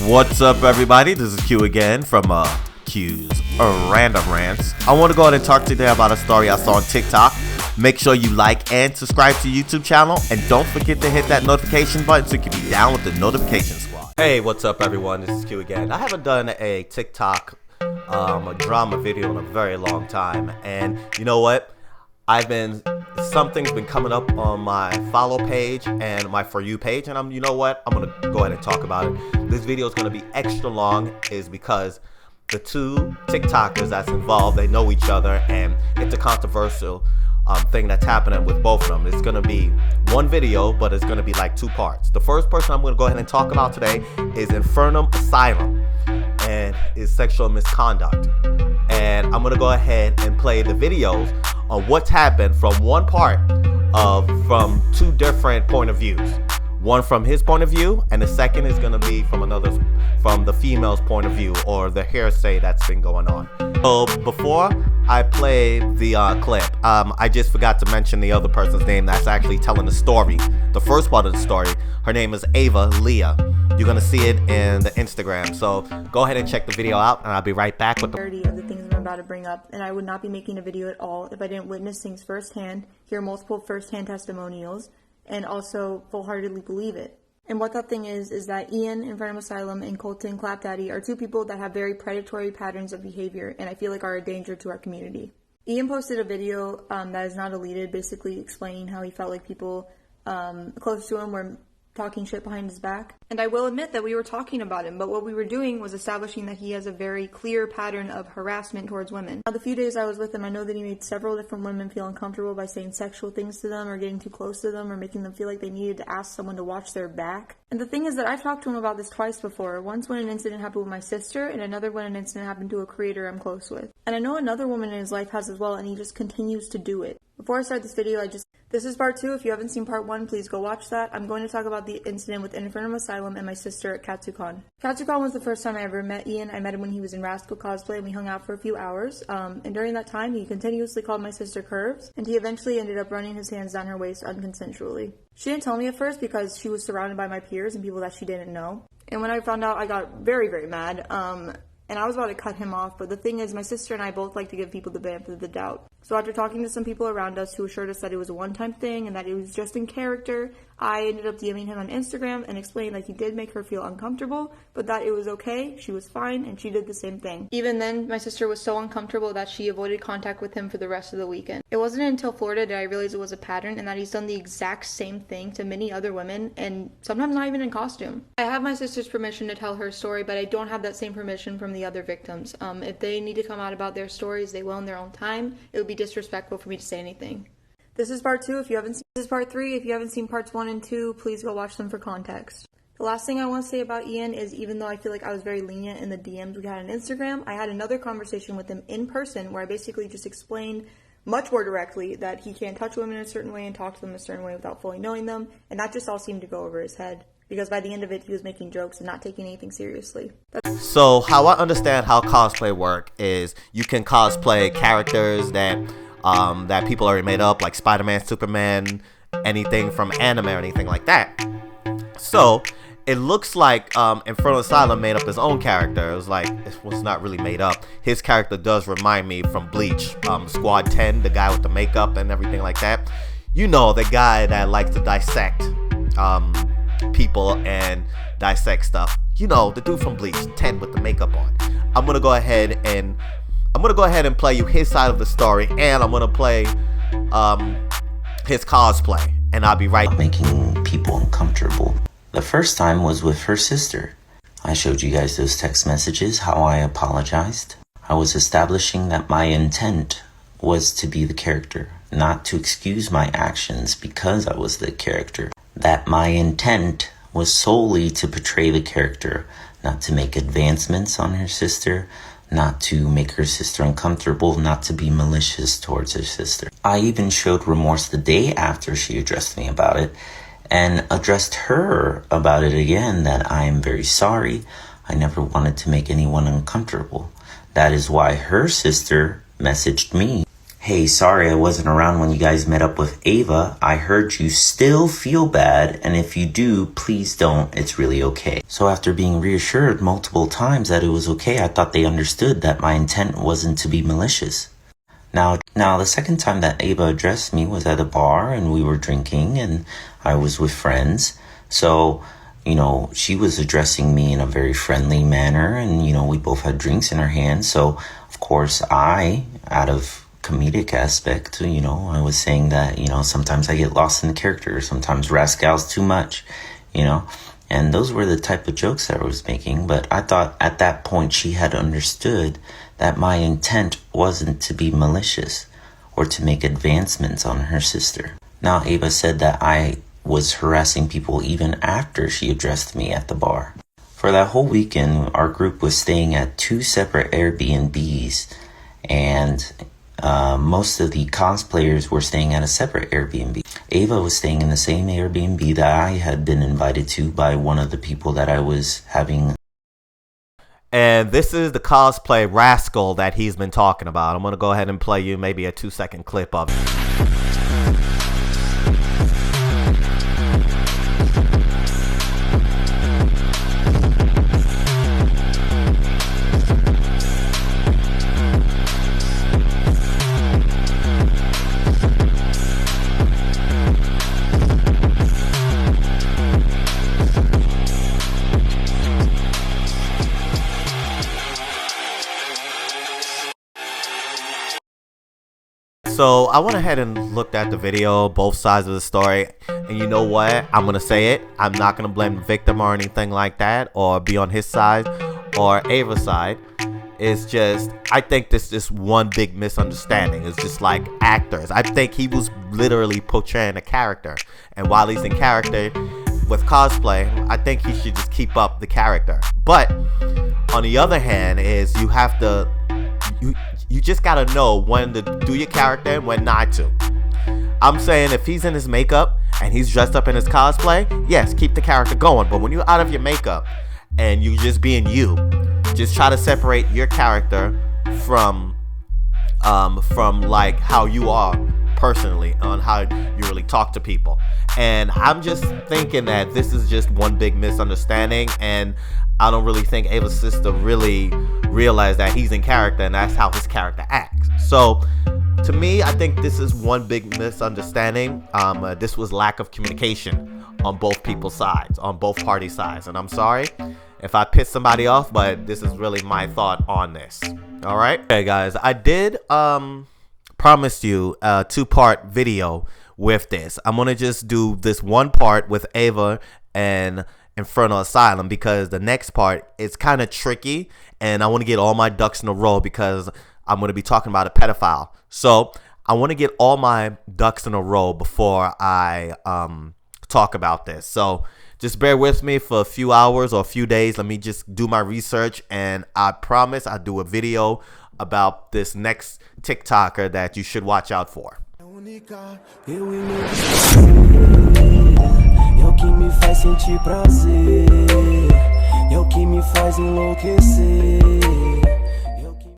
What's up, everybody? This is Q again from Q's Random Rants. I want to go ahead and talk today about a story I saw on TikTok. Make sure you like and subscribe to the YouTube channel, and don't forget to hit that notification button so you can be down with the notification squad. Hey, what's up, everyone? This is Q again. I haven't done a TikTok a drama video in a very long time, and you know what? Something's been coming up on my follow page and my For You page, and you know what? I'm gonna go ahead and talk about it. This video is gonna be extra long, is because the two TikTokers that's involved, they know each other, and it's a controversial thing that's happening with both of them. It's gonna be one video, but it's gonna be like two parts. The first person I'm gonna go ahead and talk about today is Infernum Asylum and his sexual misconduct. And I'm gonna go ahead and play the videos on what's happened from from two different point of views. One from his point of view, and the second is gonna be from the female's point of view, or the hearsay that's been going on. So before I play the clip, I just forgot to mention the other person's name that's actually telling the story. The first part of the story, her name is Ava Leah. You're gonna see it in the Instagram, so go ahead and check the video out, and I'll be right back with the things I'm about to bring up, and I would not be making a video at all if I didn't witness things firsthand, hear multiple firsthand testimonials, and also full-heartedly believe it. And what that thing is that Ian, Infernum Asylum, and Colton Clapdaddy are two people that have very predatory patterns of behavior, and I feel like are a danger to our community. Ian posted a video that is not deleted, basically explaining how he felt like people close to him were talking shit behind his back. And I will admit that we were talking about him, but what we were doing was establishing that he has a very clear pattern of harassment towards women. Now, the few days I was with him, I know that he made several different women feel uncomfortable by saying sexual things to them, or getting too close to them, or making them feel like they needed to ask someone to watch their back. And the thing is that I've talked to him about this twice before. Once when an incident happened with my sister, and another when an incident happened to a creator I'm close with. And I know another woman in his life has as well, and he just continues to do it. Before I start this video, this is part 2. If you haven't seen part 1, please go watch that. I'm going to talk about the incident with Infernum Asylum and my sister at Katsucon. Katsucon was the first time I ever met Ian. I met him when he was in Rascal Cosplay, and we hung out for a few hours. And during that time, he continuously called my sister curves, and he eventually ended up running his hands down her waist unconsensually. She didn't tell me at first because she was surrounded by my peers and people that she didn't know. And when I found out, I got very, very mad. And I was about to cut him off, but the thing is, my sister and I both like to give people the benefit of the doubt. So after talking to some people around us who assured us that it was a one-time thing and that it was just in character, I ended up DMing him on Instagram and explained that he did make her feel uncomfortable, but that it was okay, she was fine, and she did the same thing. Even then, my sister was so uncomfortable that she avoided contact with him for the rest of the weekend. It wasn't until Florida that I realized it was a pattern and that he's done the exact same thing to many other women, and sometimes not even in costume. I have my sister's permission to tell her story, but I don't have that same permission from the other victims. If they need to come out about their stories, they will in their own time. It would be disrespectful for me to say anything. This is part 2. This is part 3. If you haven't seen parts 1 and 2, please go watch them for context. The last thing I want to say about Ian is, even though I feel like I was very lenient in the DMs we had on Instagram, I had another conversation with him in person where I basically just explained much more directly that he can't touch women in a certain way and talk to them a certain way without fully knowing them, and that just all seemed to go over his head. Because by the end of it, he was making jokes and not taking anything seriously. So how I understand how cosplay work is you can cosplay characters that people already made up, like Spider-Man, Superman, anything from anime or anything like that. So it looks like Infernal Asylum made up his own character. It was not really made up. His character does remind me from Bleach, Squad 10, the guy with the makeup and everything like that. You know, the guy that likes to dissect people and dissect stuff. You know, the dude from Bleach, 10 with the makeup on. I'm gonna go ahead and play you his side of the story, and I'm gonna play his cosplay, and I'll be right back. Making people uncomfortable. The first time was with her sister. I showed you guys those text messages, how I apologized. I was establishing that my intent was to be the character, not to excuse my actions because I was the character. That my intent was solely to portray the character, not to make advancements on her sister, not to make her sister uncomfortable, not to be malicious towards her sister. I even showed remorse the day after she addressed me about it, and addressed her about it again, that I am very sorry. I never wanted to make anyone uncomfortable. That is why her sister messaged me "Hey, sorry I wasn't around when you guys met up with Ava. I heard you still feel bad, and if you do, please don't. It's really okay." So after being reassured multiple times that it was okay, I thought they understood that my intent wasn't to be malicious. Now, the second time that Ava addressed me was at a bar, and we were drinking, and I was with friends. So, she was addressing me in a very friendly manner, and, we both had drinks in our hands. So, of course, out of comedic aspect, I was saying that, sometimes I get lost in the character, sometimes Rascal's too much, and those were the type of jokes that I was making. But I thought at that point she had understood that my intent wasn't to be malicious or to make advancements on her sister. Now, Ava said that I was harassing people even after she addressed me at the bar. For that whole weekend, our group was staying at 2 separate Airbnbs, and most of the cosplayers were staying at a separate Airbnb. Ava was staying in the same Airbnb that I had been invited to by one of the people that I was having. And this is the cosplay Rascal that he's been talking about. I'm going to go ahead and play you maybe a 2-second clip of it. So I went ahead and looked at the video, both sides of the story, and you know what? I'm gonna say it. I'm not gonna blame the victim or anything like that, or be on his side or Ava's side. It's just, I think this is one big misunderstanding. It's just like actors. I think he was literally portraying a character, and while he's in character with cosplay, I think he should just keep up the character. But on the other hand, is you have to. You just gotta know when to do your character and when not to. I'm saying if he's in his makeup and he's dressed up in his cosplay, yes, keep the character going. But when you're out of your makeup and you just being you, just try to separate your character from like how you are personally, on how you really talk to people. And I'm just thinking that this is just one big misunderstanding, and I don't really think Ava's sister really realized that he's in character and that's how his character acts. So to me, I think this is one big misunderstanding. This was lack of communication on both people's sides, on both party sides. And I'm sorry if I pissed somebody off, but this is really my thought on this. All right. Okay, guys, I did promise you a 2-part video with this. I'm gonna just do this one part with Ava and Infernal Asylum, because the next part is kind of tricky and I want to get all my ducks in a row, because I'm going to be talking about a pedophile. So I want to get all my ducks in a row before I talk about this. So just bear with me for a few hours or a few days. Let me just do my research, and I promise I'll do a video about this next TikToker that you should watch out for. É o que me faz sentir prazer, é o que me faz enlouquecer.